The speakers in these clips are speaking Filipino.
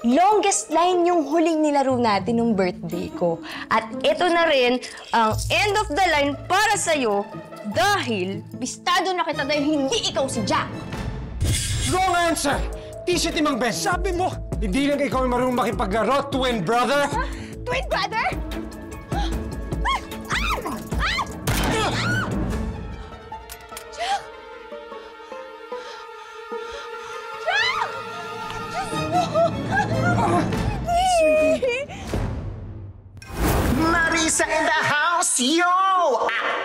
longest line yung huling nilaro natin nung birthday ko. At ito na rin ang end of the line para sa'yo dahil bistado na kita dahil hindi ikaw si Jack. Wrong answer! Di si Timang Bes. Sabi mo, hindi lang ikaw ay marunong makipaglaro, twin brother. Huh? Twin brother? Marisa in the house, yo!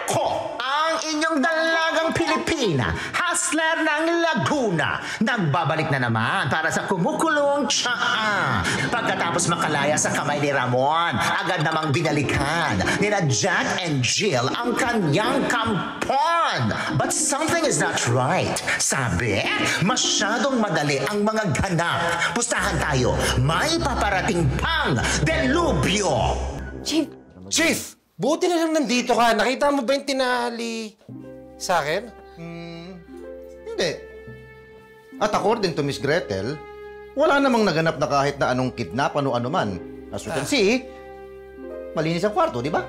Ako ang inyong dalagang Pilipina, hustler ng Laguna. Nagbabalik na naman para sa kumukulong tsaa. Pagkatapos makalaya sa kamay ni Ramon, agad namang binalikan nila Jack and Jill ang kanyang kampon. But something is not right. Sabi, masyadong madali ang mga ganap. Pustahan tayo, may paparating pang delubyo. Chief, buti na lang nandito ka. Nakita mo ba yung tinali sa akin? Hindi. At according to Miss Gretel, wala namang naganap na kahit na anong kidnap, ano-ano man. As you can see, malinis ang kwarto, di ba?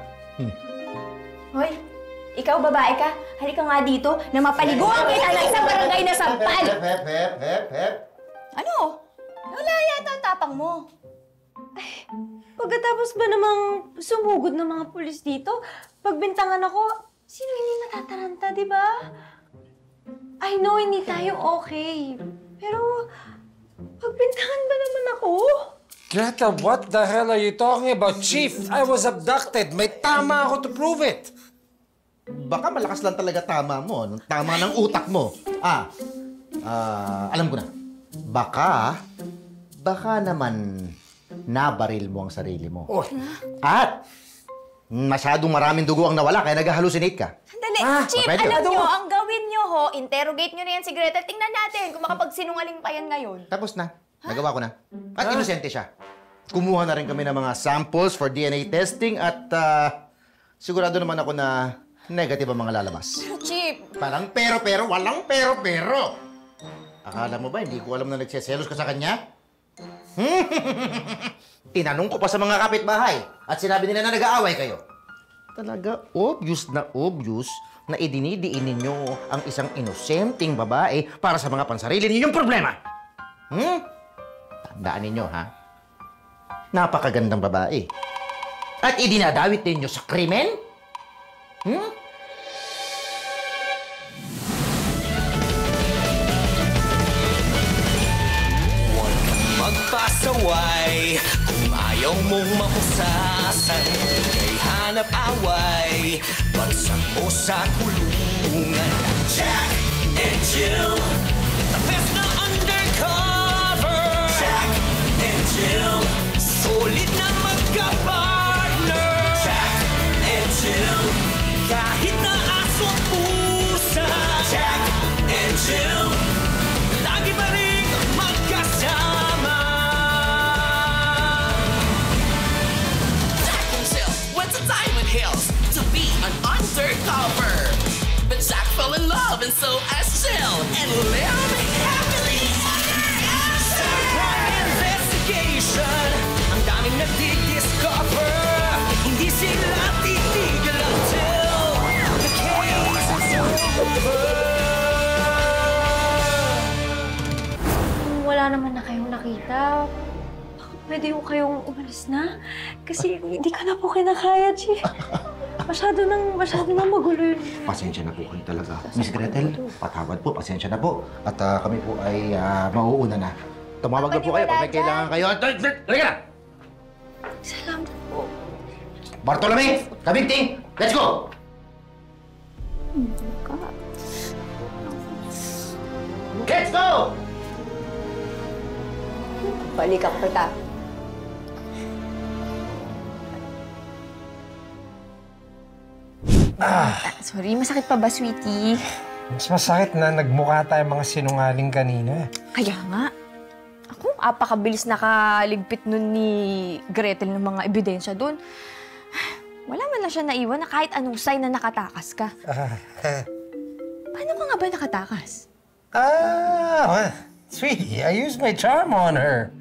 Hoy, ikaw babae ka. Halika nga dito na mapaliguan kita ng isang barangay na sampal. Hep. Ano? Wala yata tapang mo. Ay, pagkatapos ba namang sumugod ng mga pulis dito, pagbintangan ako, sino hindi natataranta, di ba? I know hindi tayo okay, pero pagbintangan ba naman ako? Greta, what the hell are you talking about? Chief, I was abducted. May tama ako to prove it. Baka malakas lang talaga tama mo. Tama ng utak mo. Alam ko na. Baka naman nabaril mo ang sarili mo. Oh. At masyadong maraming dugo ang nawala kaya nag-hallucinate ka. Sandali, Chief, alam nyo, ang gawin nyo ho, interrogate nyo na yan si Greta. Tingnan natin kung makapagsinungaling pa yan ngayon. Tapos na. Nagawa ko na. At inosente siya. Kumuha na rin kami ng mga samples for DNA testing at sigurado naman ako na negative ang mga lalabas. Chief! Parang pero, walang pero. Akala mo ba, hindi ko alam na nagseselos ka sa kanya? Tinanong ko pa sa mga kapitbahay at sinabi nila na nag-aaway kayo. Talaga obvious na idinidiin ninyo ang isang inosenteng babae para sa mga pansarili ninyong problema. Tandaan ninyo, ha? Napakagandang babae. At idinadawit ninyo sa krimen? Magpasaway kung ayaw mong mapusasan, kay hanap away, bagsak mo sa kulungan. Jack and Jill, the best na undercover. Jack and Jill, solid na magka-partner. Jack and Jill, kahit na aso at pusa. Jack and Jill, lagi pa rin magkasama. Jack himself went to Diamond Hills to be an undercover. But Jack fell in love and so as Jill and lived happily ever after. Crime investigation, ang daming nagdi-discover. Hindi sila titigil until the case is over. Wala naman na kayong nakita. Baka pwede ko kayong umalis na? Kasi hindi ko na po kinakaya, Chief. Masyado nang magulo yun. Pasensya na po kayo talaga. Miss Gretel, patawad po, pasensya na po. At kami po ay mauuna na. Tumawag na po kayo pag may kailangan kayo. Halika na! Salamat po. Bartolome! Kabigting! Let's go! Let's go! Balikan kita. Sorry, masakit pa ba, sweetie? Mas masakit na nagmukha tayo mga sinungaling kanina. Kaya nga. Ako, apakabilis nakaligpit nun ni Gretel ng mga ebidensya doon. Wala man lang siya naiwan na kahit anong sign na nakatakas ka. Paano ka nga ba nakatakas? Well, sweetie, I used my charm on her.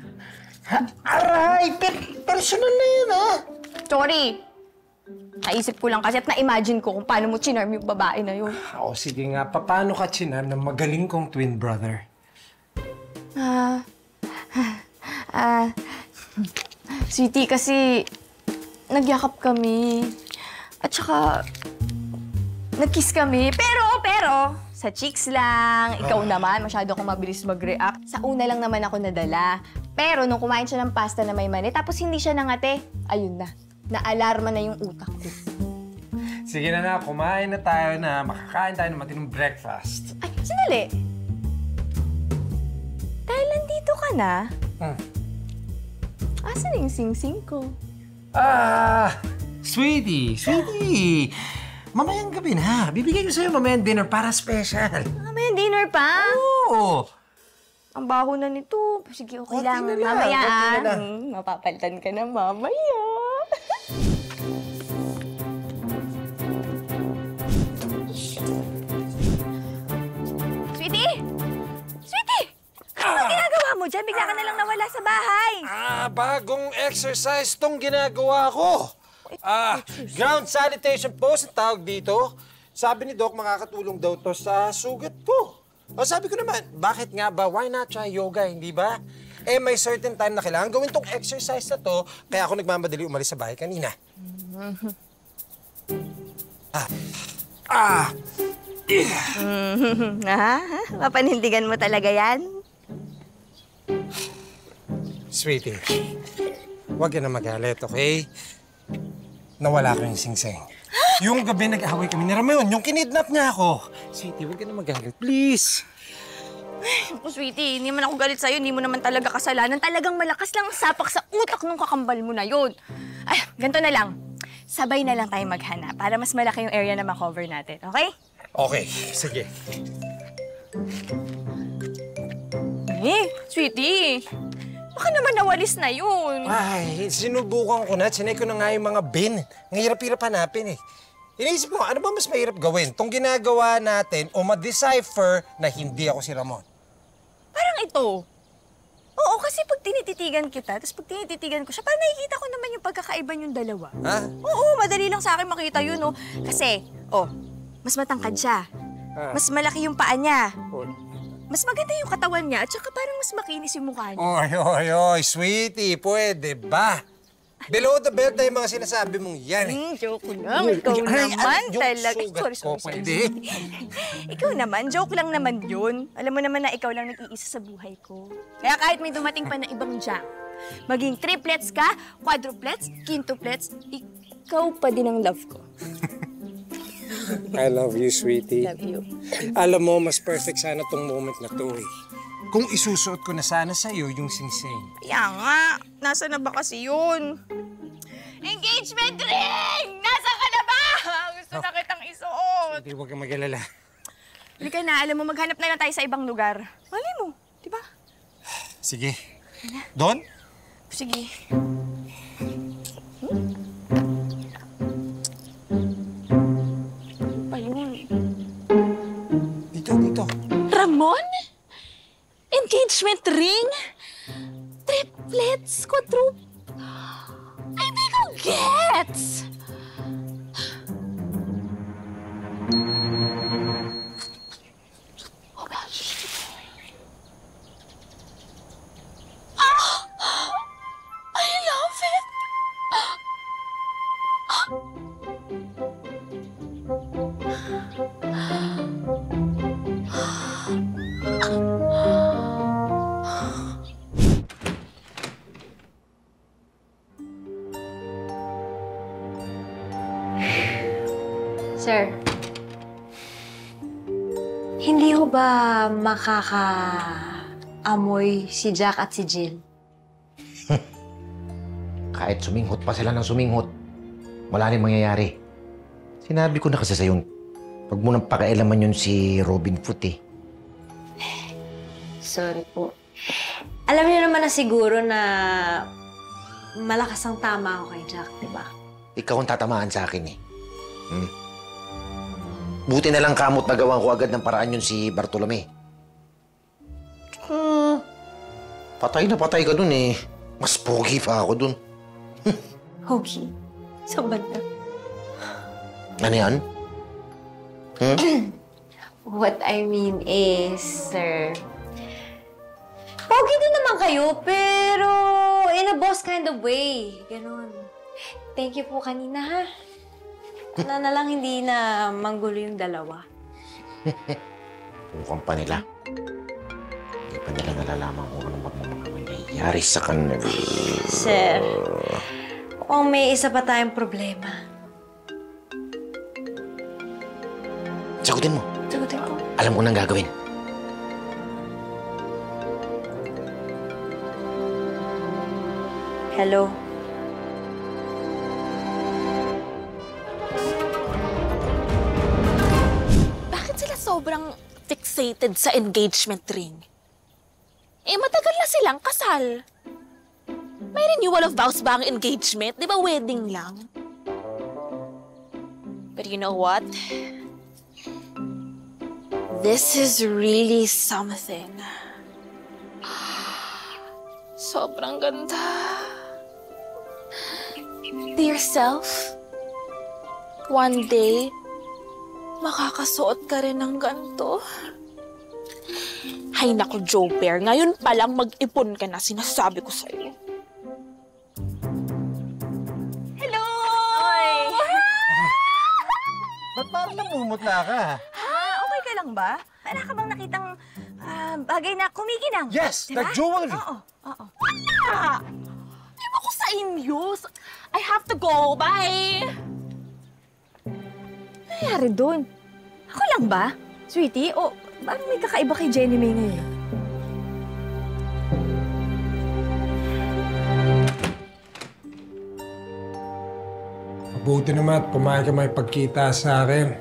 Aray! Personal na yan, ha? Sorry. Naisip ko lang kasi at na-imagine ko kung paano mo chinarm yung babae na yun. O sige nga, paano ka chinar ng magaling kong twin brother? Sweetie, kasi nagyakap kami. At saka, nag-kiss kami. Pero, sa cheeks lang. Ikaw naman, masyado akong mabilis mag-react. Sa una lang naman ako nadala. Pero nung kumain siya ng pasta na may mani, tapos hindi siya nangate, ayun na. Na-alarma na yung utak ko. Sige na, kumain na tayo na makakain tayo ng matinong breakfast. Ay, sandali. Dahil nandito ka na, asan yung sing-sing ko? Sweetie! Mamayang gabi na. Bibigay ko sa'yo mamayang dinner para special. May dinner pa? Oo! Ang baho na nito. Sige, okay Konti lang. na lang, Mamaya, konti na lang. mapapalitan ka na mamaya. Sweetie! Sweetie! Ano ginagawa mo dyan? Bigla ka na lang nawala sa bahay. Bagong exercise tong ginagawa ko. Ground sanitation post ang tawag dito. Sabi ni Doc, makakatulong daw to sa sugat ko. O sabi ko naman, bakit nga ba? Why not try yoga, hindi ba? May certain time na kailangan gawin tong exercise na to, kaya ako nagmamadali umalis sa bahay kanina. Mapanindigan mo talaga yan? Sweetie, huwag ka na magalit, okay? Nawala ko yung sing-sing. Yung gabi nag-away kami ni Ramon, yung kinidnap niya ako. Sweetie, huwag ka na magalit, please. Ako, sweetie, hindi man ako galit sa'yo, hindi mo naman talaga kasalanan. Talagang malakas lang ang sapak sa utak nung kakambal mo na yun. Ay, ganito na lang. Sabay na lang tayo maghanap para mas malaki yung area na makover natin, okay? Okay, sige. Sweetie, baka naman nawalis na yun. Ay, sinubukan ko na. Sinay ko na nga yung mga bin. Ang hirap-hirap hanapin eh. Iniisip ko, ano ba mas mahirap gawin? Itong ginagawa natin o ma-decipher na hindi ako si Ramon? Parang ito. Oo, kasi pag tinititigan kita, tapos pag tinititigan ko siya, parang nakikita ko naman yung pagkakaiba yung dalawa. Ha? Oo, madali lang sa akin makita yun, no? Kasi, mas matangkad siya. Mas malaki yung paa niya. Mas maganda yung katawan niya at saka parang mas makinis yung mukha niya. Oy, sweetie, pwede ba? Below the belt na yung mga sinasabi mong yan eh. Joke lang. Ikaw naman yung talaga. sugat ko, pwede. Ikaw naman, joke lang naman yun. Alam mo naman na ikaw lang nag-iisa sa buhay ko. Kaya kahit may dumating pa na ibang jack, maging triplets ka, quadruplets, quintuplets, ikaw pa din ang love ko. I love you, sweetie. Love you. Alam mo, mas perfect sana tong moment na to eh. Kung isusuot ko na sana sa'yo yung sing-sing. Kaya nga, nasa na ba kasi yun? Engagement ring! Nasa ka na ba? Gusto na kitang isuot. Hindi, huwag kang mag-alala. Halika na, alam mo, maghanap na lang tayo sa ibang lugar. Malay mo, di ba? Sige. Don? Sige. Ano pa yun? Dito. Ramon? Engagement ring? Triplets? Hindi ko gets! I love it! Sir, hindi ho ba makaka-amoy si Jack at si Jill? Kahit suminghot pa sila ng suminghot, wala rin mangyayari. Sinabi ko na kasi sa'yo, huwag mo nang pakailaman yun si Robin Foot eh. Sorry po. Alam niyo naman na siguro na malakas ang tama ako kay Jack, di ba? Ikaw ang tatamaan sa akin eh. Buti na lang kamot nagawan ko agad ng paraan yun si Bartolome. Patay na patay ka dun eh. Mas pogi pa ako dun. Okay. Saan banda? Ano yan? What I mean is, sir, pogi din naman kayo, pero in a boss kind of way. Ganon. Thank you po kanina, ha? Na lang hindi na manggulo yung dalawa. Mukhang pa nila. Hindi pa nila nalalaman kung anong mga mangyayari sa kanila. Sir, mukhang may isa pa tayong problema. Sagutin mo. Sagutin ko. Alam ko nang gagawin. Hello? Bakit sila sobrang fixated sa engagement ring? Eh, matagal na silang kasal. May renewal of vows ba ang engagement? Di ba wedding lang? But you know what? This is really something. Sobrang ganda. Dear self, one day, makakasuot ka rin ng ganito. Hay naku, Joe Bear, ngayon pa lang mag-ipon ka na, sinasabi ko sa'yo. Hello! Ba't parang namumutla ka? Okay ka lang ba? Wala ka bang nakitang bagay na kumikinang? Yes! Diba? Like jewelry! Oo. Iba ko sa inyo. I have to go. Bye! Ano nangyari doon? Ako lang ba? Sweetie? O parang may kakaiba kay Jenny May ngayon? Mabuti naman at pumayag ka may pagkita sa akin.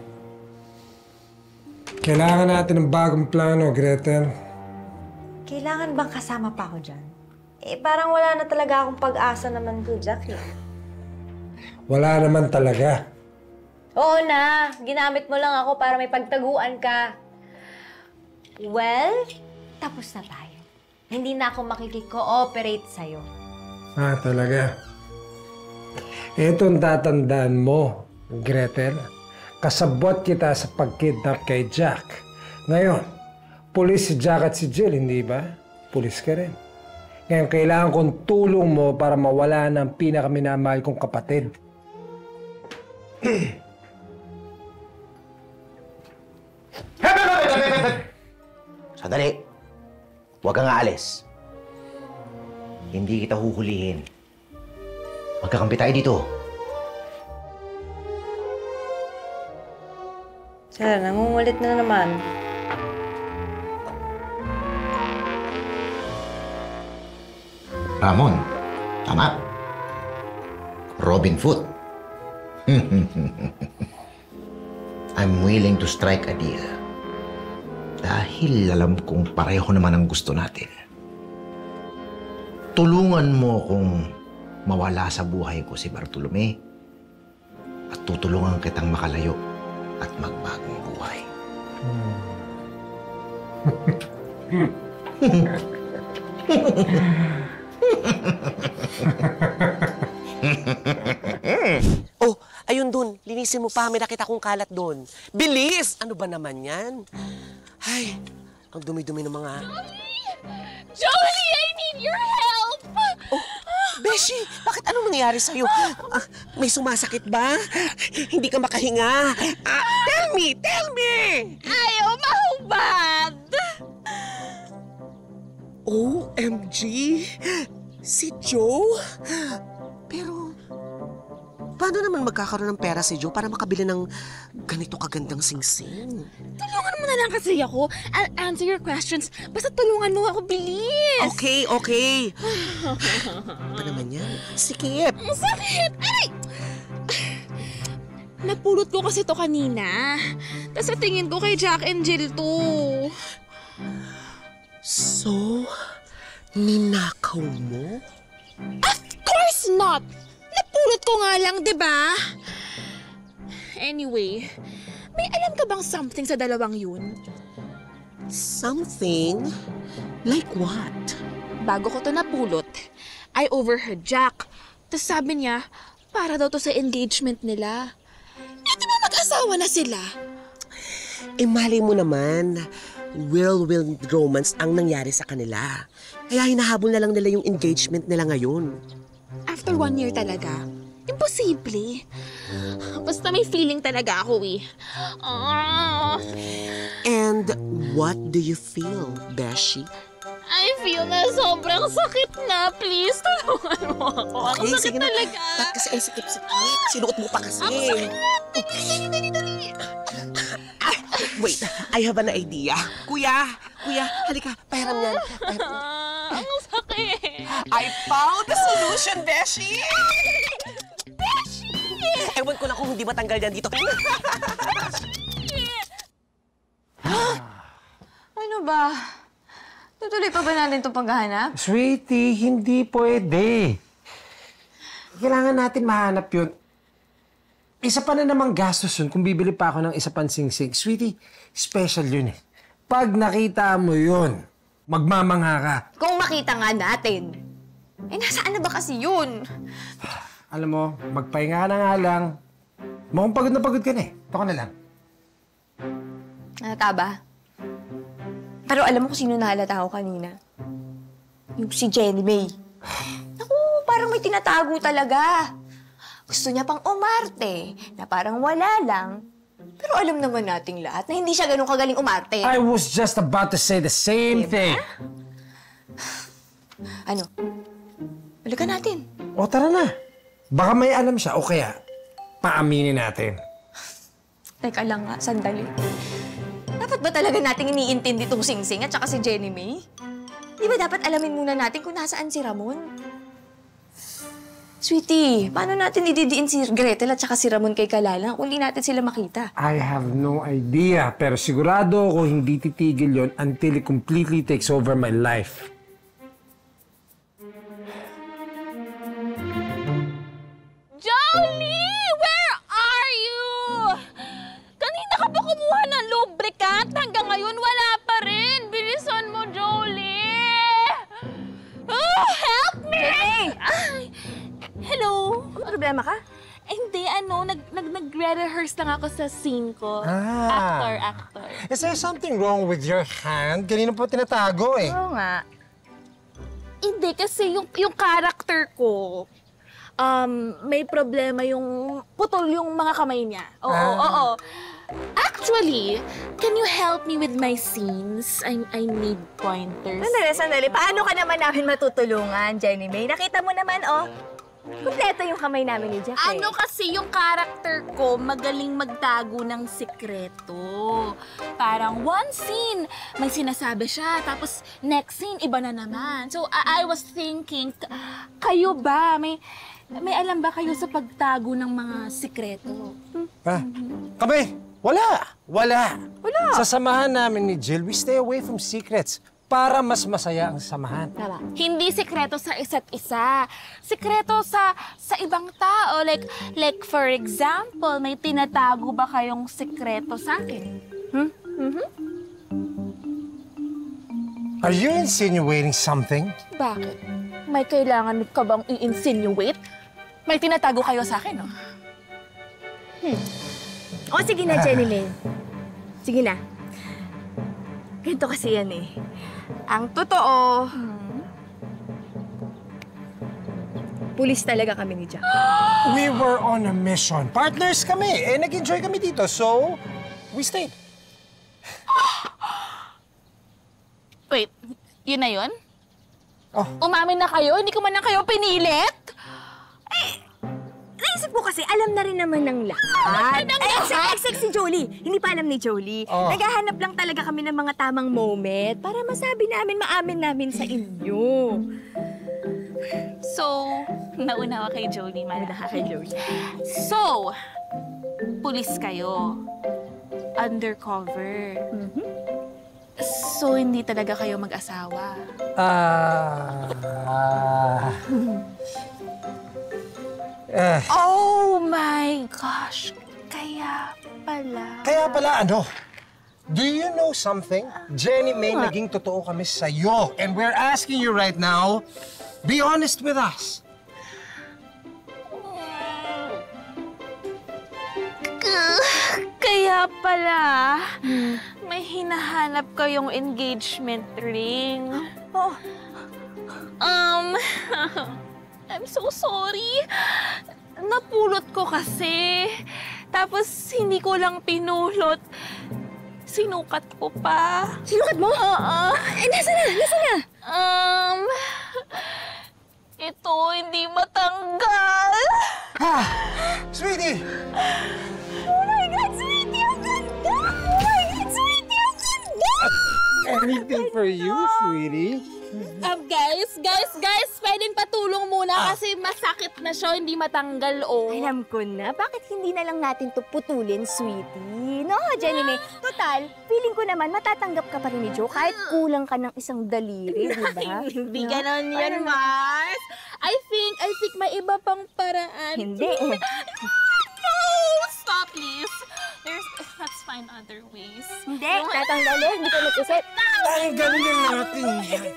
Kailangan natin ng bagong plano, Gretel. Kailangan bang kasama pa ako dyan? Eh, parang wala na talaga akong pag-asa naman to, Jack, eh. Wala naman talaga. Oo na, ginamit mo lang ako para may pagtaguan ka. Well, tapos na tayo. Hindi na ako makikikooperate sa'yo. Talaga. Itong tatandaan mo, Gretel. Kasabot kita sa pagkidnap kay Jack. Ngayon, pulis si Jack at si Jill, hindi ba? Pulis ka rin. Ngayon, kailangan kong tulong mo para mawala ng pinakaminamahal kong kapatid. Sandali. Huwag kang aalis. Hindi kita huhulihin. Magkakampi tayo dito. Sir, nangungulit na naman. Ramon, tama. Robin Hood. I'm willing to strike a deal. Dahil alam kong pareho naman ang gusto natin. Tulungan mo kung mawala sa buhay ko si Bartolome at tutulungan kitang makalayo at magbagong buhay. Oh, ayun dun. Linisin mo pa. May nakita kong kalat dun. Bilis! Ano ba naman yan? Ay, ang dumi-dumi ng mga... Jolie, I need your help! Oh, Beshi, bakit anong nangyayari sa'yo? May sumasakit ba? Hindi ka makahinga? Tell me! Tell me! Ayaw mahubad! OMG! Si Joe? Pero, paano naman magkakaroon ng pera si Joe para makabili ng ganito kagandang singsing? Tulungan mo na lang kasi ako. I'll answer your questions. Basta tulungan mo ako, bilis! Okay, okay. Ano ba naman yan? Sikip! Ang sakit! Aray! Napulot ko kasi to kanina. Tapos sa tingin ko kay Jack and Jill to. So, ninakaw mo? Of course not! Napulot ko nga lang, di ba? Anyway, may alam ka bang something sa dalawang yun? Something? Like what? Bago ko to napulot, I overheard Jack. Tapos sabi niya, para daw to sa engagement nila. Eh, di ba mag-asawa na sila? Eh, mali mo naman, whirlwind romance ang nangyari sa kanila. Kaya hinahabol na lang nila yung engagement nila ngayon. After 1 year talaga? Imposible. Basta may feeling talaga ako eh. And what do you feel, Beshi? I feel na sobrang sakit na. Please, tulungan mo ako. Ang sakit sige na. talaga. Ba't kasi ay sikip-sikip? Sinuot mo pa kasi. Ang sakit. Dali. Wait, I have an idea. Kuya, halika, pahiram yan. Ang sakit. I found the solution, Beshi! Beshi! Ewan ko na kung hindi matanggal yan dito. Ano ba? Tutuloy pa ba natin itong paghahanap? Sweetie, hindi pwede. Kailangan natin mahanap yun. Isa pa na namang gastos yun kung bibili pa ako ng isa pang singsing. Sweetie, special yun eh. Pag nakita mo yun, magmamangha ka. Kung makita nga natin. Eh, nasaan na ba kasi yun? Alam mo, magpahinga ka na nga lang. Mukhang pagod na pagod ka na eh. Ito ka na lang. Halata ba? Pero alam mo kung sino nahalata ako kanina? Yung si Jenny May. Naku, parang may tinatago talaga. Gusto niya pang umarte, na parang wala lang. Pero alam naman nating lahat na hindi siya ganun kagaling umarte. I was just about to say the same thing. Ano? Balikan natin. O tara na. Baka may alam siya o kaya paaminin natin. Teka lang nga, sandali. Dapat ba talaga nating iniintindi itong Singsing at saka si Jenny May? Di ba dapat alamin muna natin kung nasaan si Ramon? Sweetie, paano natin ididiin si Gretel at saka si Ramon kay Kalala kung hindi natin sila makita? I have no idea, pero sigurado ako hindi titigil yon until it completely takes over my life. Jolie! Where are you? Kanina ka pa kumuha ng lubricant. Hanggang ngayon, wala pa rin. Bilisan mo, Jolie! Oh, help me! Ay, hello? Problema ka? Hindi, nag-rehearse lang ako sa scene ko. Actor. Is there something wrong with your hand? Kanina po tinatago eh. Oo nga. Hindi, kasi yung character ko, may problema yung putol yung mga kamay niya. Oo. Actually, can you help me with my scenes? I need pointers. Sandali. Paano ka naman namin matutulungan, Jenny May? Nakita mo naman, oh. Kumpleto yung kamay namin ni Jeff, Ano kasi yung character ko, magaling magtago ng sikreto. Parang one scene, may sinasabi siya, tapos next scene, iba na naman. So, I was thinking, kayo ba? May alam ba kayo sa pagtago ng mga sikreto? Kami? Wala. Sa samahan namin ni Jill, we stay away from secrets para mas masaya ang samahan. Tama. Hindi sikreto sa isa't isa. Sikreto sa ibang tao. Like for example, may tinatago ba kayong sikreto sa akin? Are you insinuating something? Bakit? May kailangan ka bang i-insinuate? May tinatago kayo sa akin, no? O, sige na, Jenny May. Sige na. Ganito kasi yan eh. Ang totoo, pulis talaga kami ni Jack. We were on a mission. Partners kami. Nag-enjoy kami dito. So, we stayed. Wait, yun na yun? Oh. Umamin na kayo? Hindi ko man na kayo pinilit? Naisip ko kasi, alam na rin naman ng lahat. Except si Jolie. Hindi pa alam ni Jolie. Oh. Naghahanap lang talaga kami ng mga tamang moment para masabi namin, maamin namin sa inyo. So, naunawa kay Jolie, Naunawa kay Jolie. So, pulis kayo. Undercover. So, hindi talaga kayo mag-asawa. Oh my gosh! Kaya pala ano? Do you know something? Jenny May, naging totoo kami sa'yo. And we're asking you right now, Be honest with us. Kaya pala, may hinahanap kayong engagement ring. Oh. I'm so sorry. Napulot ko kasi. Tapos hindi ko lang pinulot. Sinukat ko pa. Sinukat mo? Oo. Nasa na? Nasa na? Ito, hindi matanggal. Ha! Sweetie! Oh my God, sweetie! Ang ganda! Oh my God, sweetie! Ang ganda! Anything for you, sweetie. Guys, pwedeng patulong muna kasi masakit na siya, hindi matanggal, oh. Alam ko na. Bakit hindi na lang natin to putulin, sweetie? No, Jenny May. Total, feeling ko naman matatanggap ka pa rin ni Joe kahit kulang ka ng isang daliri, di ba? Hindi ganon yan, Mars. I think may iba pang paraan. Hindi. No! Stop, please. Let's find other ways. Hindi, tatanggalin. Hindi ko nag-isip. Ang galing natin yan.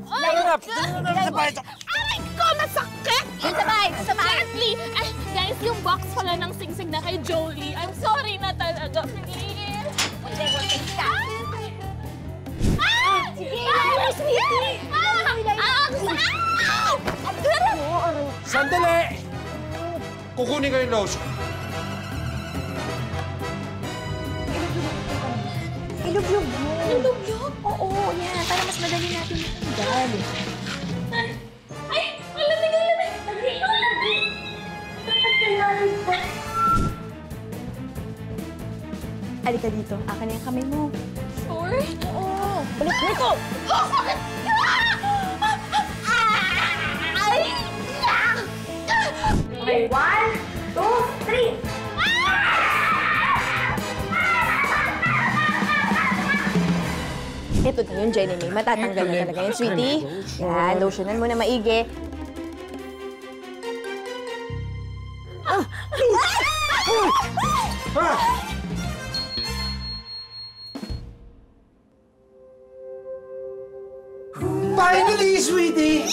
Narap! Aray ko, masakit! Dun sa bahay, dun sa bahay. Gently! Ay, guys, yung box pala ng singsing na kay Jolie. I'm sorry na talaga, please. Sige, sweetie! Sandali! Kukunin ko yung lotion. Ilugyog mo. Ilugyog? Oo, yan. Para mas madali natin matanggal. Ay, malamig. Halika dito. Akin na yung kamay mo. Sure? Oo. Ulit ko. Oh, sakit! Ay! Okay, 1, 2, 3. Ito na yun, Jenny May. Matatanggal na talaga yan, sweetie. Yan, lotionan mo na maigi. Finally, sweetie!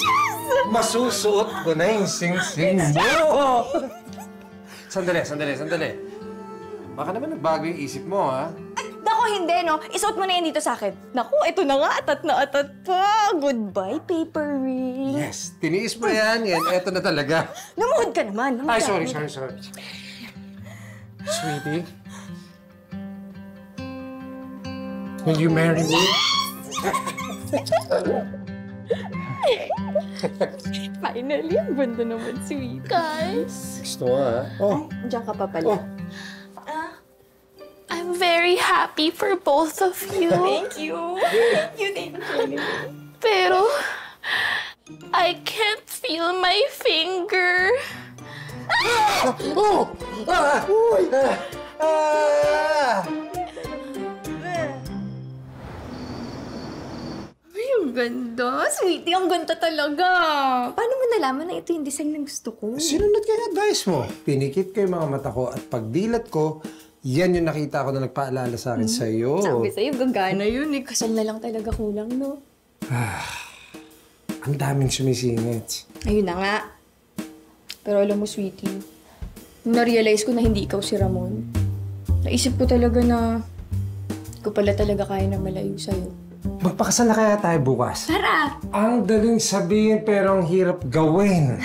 Masusuot ko na yung sing-sing mo! Sandali. Baka naman nagbago yung isip mo, ha? Naku, hindi, no? Isuot mo na yan dito sa akin. Naku, ito na nga. Atat na atat pa. Goodbye, paper ring. Yes, tiniis mo yan. Eto na talaga. Lumuhod ka naman. Ay, sorry. Sweetie? Will you marry me? Finally, ang ganda naman, sweet. Guys, Gusto mo, ha? Oh. Diyan ka pa pala. I'm very happy for both of you. Thank you. Thank you. Pero, I can't feel my finger. Oh! Uy! Ay, ang ganda. Sweetie, ang ganda talaga. Paano mo nalaman na ito yung design na gusto ko? Sinunod ko yung advice mo. Pinikit ko yung mga mata ko at pagdilat ko, yan yung nakita ko na nagpaalala sa akin sa'yo. Sabi sa'yo, gagana yun eh. Kasal na lang talaga kulang, no? Ang daming sumisingit. Ayun na nga. Pero alam mo, sweetie, nung na-realize ko na hindi ikaw si Ramon, naisip ko talaga na ko pala talaga kaya na malayo sa'yo. Magpakasal na kaya tayo bukas? Tara! Ang daling sabihin pero ang hirap gawin.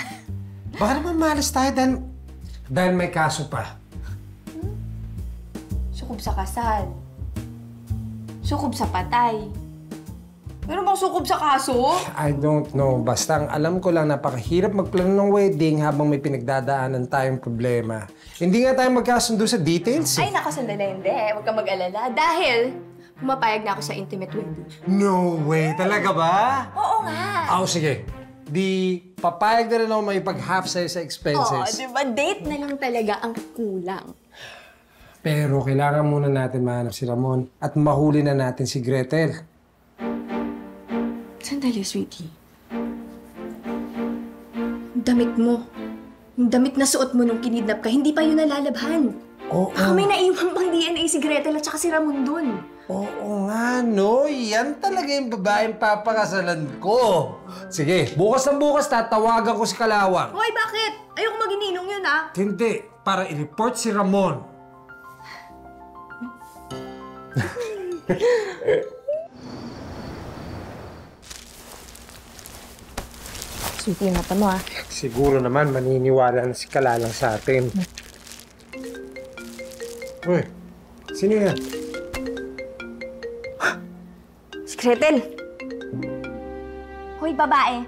Baka naman malas tayo dahil may kaso pa. Sukob sa kasal. Sukob sa patay. Meron bang sukob sa kaso? I don't know. Basta ang alam ko lang, napakahirap magplano ng wedding habang may pinagdadaanan tayong problema. Hindi nga tayo magkasundo sa details. Ay, naku, sandali, hindi. Huwag kang mag-alala. Dahil pumapayag na ako sa intimate wedding. No way! Talaga ba? Oo nga. Sige. Di papayag na rin ako may pag-half sa'yo sa Oo, expenses. di ba? Date na lang talaga ang kulang. Pero kailangan muna natin mahanap si Ramon at mahuli na natin si Gretel. Sandali, sweetie. Yung damit mo. Yung damit na suot mo nung kinidnap ka, hindi pa yun nalalabhan. Oo. Baka may naiwan pang DNA si Gretel at saka si Ramon dun. Oo nga, no? Yan talaga yung babaeng papakasalan ko. Sige, bukas na bukas tatawagan ko si Kalawang. Hoy, bakit? Ayoko magininong yun, ah. Hindi, para i-report si Ramon. Sweetie yung mata mo, ah. Siguro naman maniniwala na si Kalalang sa atin. Uy, sino yan? Si Gretel. Hoy, babae.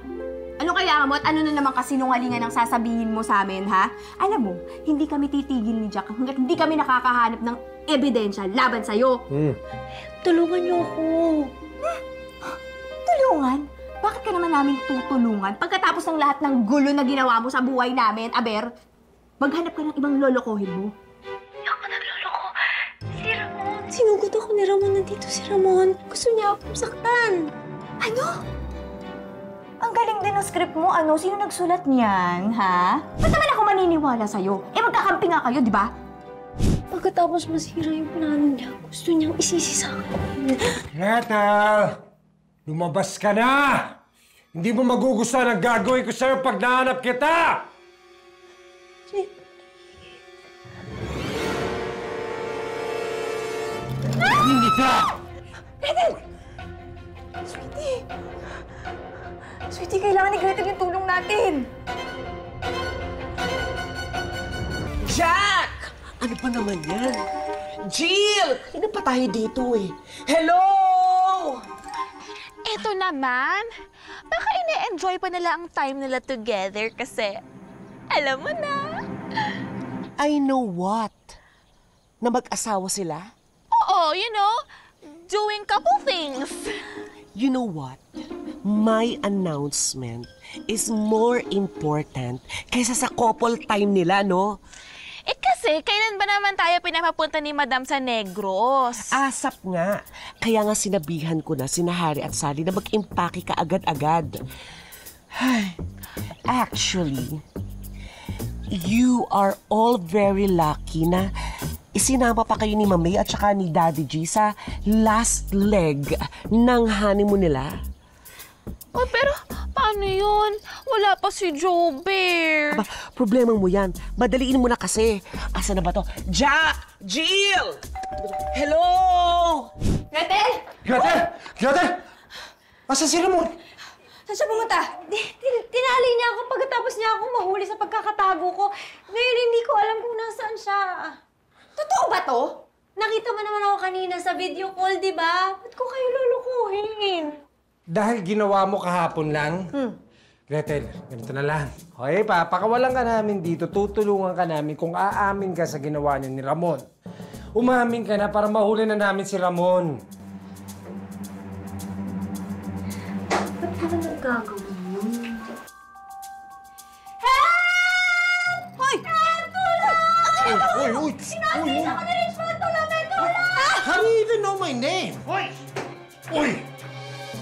Ano kaya mo at ano na naman kasinungalingan ang sasabihin mo sa amin, ha? Alam mo, hindi kami titigil ni Jack hanggat hindi kami nakakahanap ng ebidensya laban sa'yo. Tulungan niyo ako. Tulungan? Bakit ka naman namin tutulungan pagkatapos ng lahat ng gulo na ginawa mo sa buhay namin, Aber? Maghanap ka ng ibang lolokohin mo. Hindi ako nagloloko. Si Ramon. Sinugod ako ni Ramon. Nandito si Ramon. Gusto niya akong saktan. Ano? Ang galing din ng script mo, ano? Sino nagsulat niyan, ha? Ba't naman ako maniniwala sa'yo? Eh, magkakampi nga kayo, di ba? Pagkatapos masira yung plano niya, gusto niyang isisi sa akin. Gretel! Lumabas ka na! Hindi mo magugustuhan ang gagawin ko sa'yo pag nahanap kita! Hindi ka! Gretel! Sweetie! Sweetie, kailangan ni Gretel yung tulong natin. Jack! Ano pa naman yan? Jill! Hindi pa tayo dito eh. Hello! Eto naman, baka ine-enjoy pa nila ang time nila together kasi, alam mo na. I know what? Na mag-asawa sila? Oo, you know, doing couple things. You know what? My announcement is more important kaysa sa couple time nila, no? Eh kasi, kailan ba naman tayo pinapapunta ni Madam sa Negros? Asap nga. Kaya nga sinabihan ko na sina Harry at Sally na mag-impake ka agad-agad. Actually, you are all very lucky na isinama pa kayo ni Mami at saka ni Daddy G sa last leg ng honeymoon nila. Oh, pero paano yun? Wala pa si Joe Bear. Aba, problema mo yan. Madaliin mo na kasi. Asa na ba to? Jill! Hello! Gretel! Gretel! Gretel! Asa si Ramon? Saan siya pumunta? Tinali niya ako pagkatapos niya ako mahuli sa pagkakatago ko. Ngayon hindi ko alam kung nasaan siya. Totoo ba to? Nakita mo naman ako kanina sa video call, di ba? Ba't ko kayo lulukuhin? Dahil ginawa mo kahapon lang? Gretel, ganito na lang. Okay, papakawalan ka namin dito. Tutulungan ka namin kung aamin ka sa ginawa niya ni Ramon. Umamin ka na para mahuli na namin si Ramon. Ba't ko na nagkagawin yun? Hoy! Uy! Sinasisa ko ni Richmond! Tulungan! Tulungan! How do you even know my name? Hoy! Uy!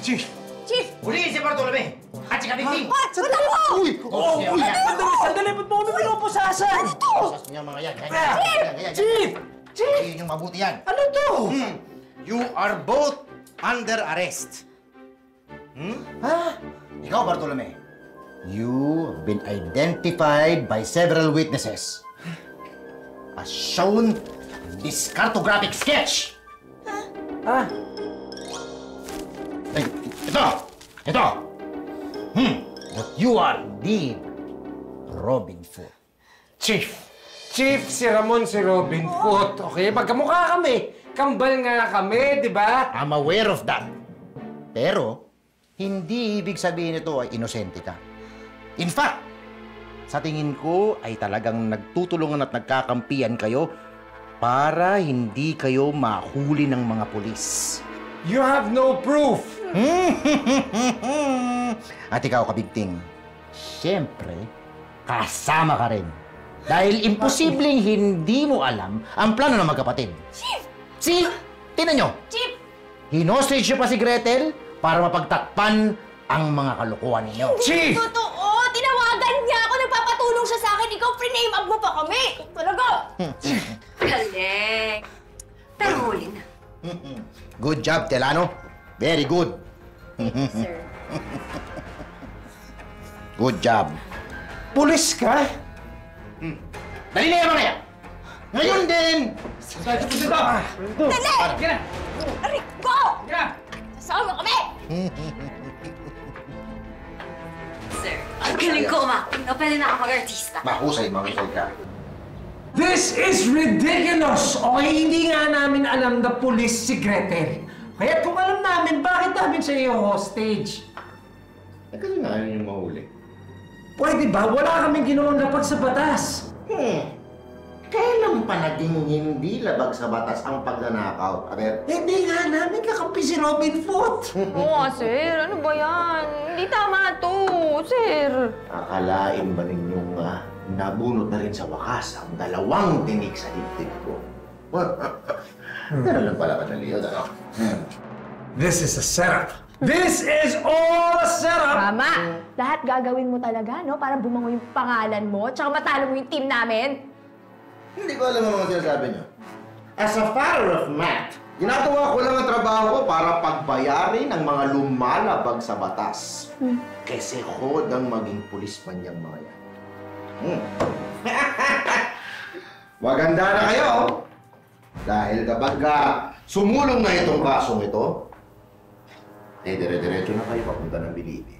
Chief! Chief! Uli si Bartolome! At si Kabinting! Sandali mo! Uy! Uy! Sandali! Ba't mo kami pinupusasan? Sas niya mga yan. Chief! Chief! Yun yung mabuti yan. Ano to? You are both under arrest. Ha? Ikaw, Bartolome. You have been identified by several witnesses. As shown in this cartographic sketch. Ah, Ay, ito! Ito! That you are indeed Robin Hood. Chief! Chief, si Ramon, si Robin Hood. Okay, magkamukha kami. Kambal nga kami, di ba? I'm aware of that. Pero, hindi ibig sabihin ito ay inosente ka. In fact, sa tingin ko ay talagang nagtutulungan at nagkakampiyan kayo para hindi kayo mahuli ng mga pulis. You have no proof. At ikaw, Kabigting, siyempre, kasama ka rin. Dahil imposibleng hindi mo alam ang plano ng magkapatid. Chief! See? Tingnan nyo. Chief! Hinostage nyo pa si Gretel para mapagtakpan ang mga kalokohan ninyo. Chief! Totoo! Tinawagan niya ako! Nagpapatulong siya sa akin! Ikaw, pre-name up mo pa kami! Talaga! Galing! Pero huli na. Good job, Delano. Very good. Sir. Good job. Pulis ka? Dali na yung mga yan! Ngayon din! Dali! Rico! Sasama kami! Sir, ang galing ko, Ma. Pwede na ako mag-artista. Mahusay ka. This is ridiculous! Okay, hindi nga namin alam na pulis si Gretel. Kaya kung alam namin, bakit namin siya yung hostage? Kasi nga yun yung mahuli. Pwede ba? Wala kaming ginawang lapag sa batas. Kailan pa naging hindi labag sa batas ang pagnanakaw, Aber? Hindi nga namin kakampi si Robin Foot. Oo, sir. Ano ba yan? Hindi tama to, sir. Akalain ba ninyong nabunot na rin sa wakas ang dalawang tinik sa dibdib ko? Ganun lang pala kadali yun, ano? This is a setup. This is all a setup! Tama. Lahat gagawin mo talaga, no? Para bumango yung pangalan mo, tsaka matalo mo yung team namin. Hindi ko alam ang mga sinasabi niyo. As a father of math, ginagawa ko lang ang trabaho ko para pagbayarin ang mga lumalabag sa batas. Kasi hodang maging pulis man yung mga yan. Maganda na kayo! Dahil kapag sumulong na itong kasong ito, dire-diretso na kayo papunta ng Bilibi.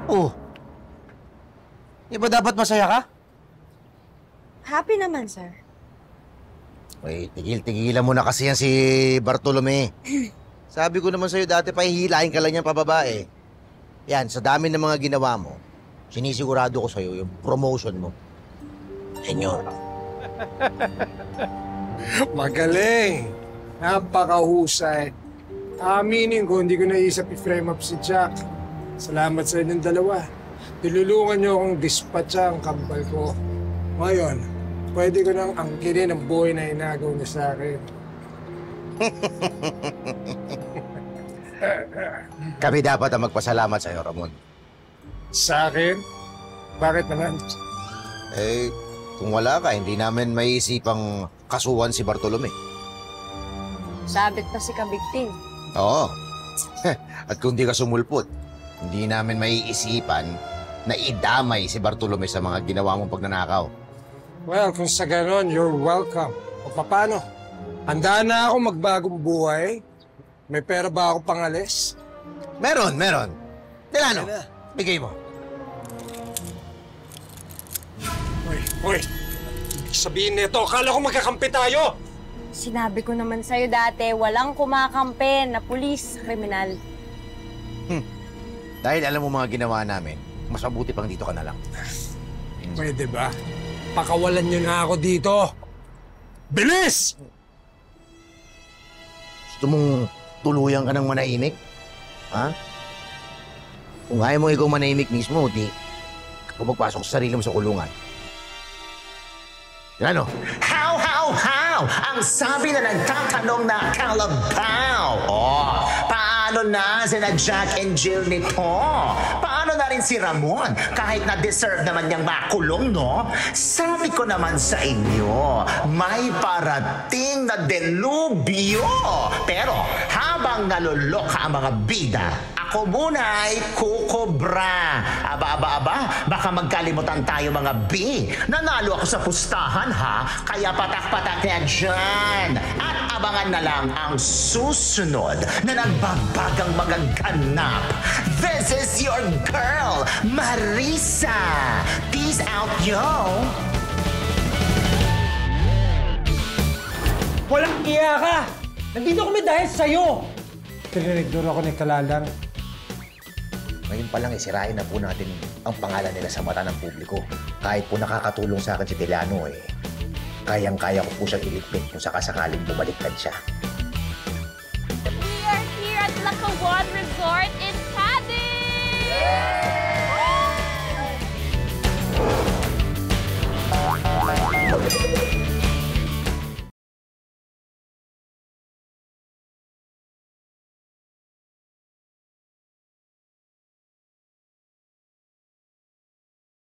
Oh, di ba dapat masaya ka? Happy naman, sir. Wait, tigil-tigilan mo na kasi yan si Bartolome. Sabi ko naman sa'yo dati, pahihilain ka lang yan pababae. Yan, sa dami ng mga ginawa mo, sinisigurado ko sa'yo yung promotion mo. Senyor. Magaling. Napakahusay. Aminin ko, hindi ko naisip i-frame up si Jack. Salamat sa inyong dalawa. Tululungan niyo akong dispatcha ang kambal ko. Ngayon, pwede ko nang angkinin ang buhay na inagaw niya sa akin. Kami dapat ang magpasalamat sa'yo, Ramon. Sa akin? Bakit naman? Eh, kung wala ka, hindi namin maiisipang kasuhan si Bartolome. Sabit pa si Kabigting. Oo. At kung di ka sumulpot, hindi namin maiisipan na idamay si Bartolome sa mga ginawa mong pagnanakaw. Well, kung sa ganon, you're welcome. O paano? Handa na ako magbagong buhay? May pera ba ako pangalis? Meron. Delano, bigay mo. Hoy! Ibig sabihin nito, akala ko magkakampi tayo! Sinabi ko naman sa'yo dati, walang kumakampi na pulis, kriminal. Dahil alam mo mga ginawa namin, mas mabuti pang dito ka na lang. Pwede ba? Pakawalan niyo na ako dito! Bilis! Gusto mong tuluyan ka ng manahimik? Ha? Kung ayaw mo ikaw manahimik mismo, di kung magpasok sa sarili mo sa kulungan. Ano? How? Ang sabi na nagtatanong na kalabaw. Oh, paano na sina Jack and Jill nito? Paano na rin si Ramon? Kahit na deserve naman niyang makulong, no? Sabi ko naman sa inyo, may parating na delubyo. Pero habang naluloka ang mga bida, ako muna ay kukobra. Aba, baka magkalimutan tayo mga B. Nanalo ako sa pustahan, ha? Kaya patak-patak na dyan. At abangan na lang ang susunod na nagbabagang mga ganap. This is your girl, Marisa. Peace out, yo! Walang iya ka! Nandito kami dahil sa'yo! Tiniligdor ako ni Kalalang. Ngayon pa lang isirain na po natin ang pangalan nila sa mata ng publiko. Kahit po nakakatulong sa akin si Delano, kayang-kaya ko po siyang iligpit kung sakasakaling bumaliktad siya.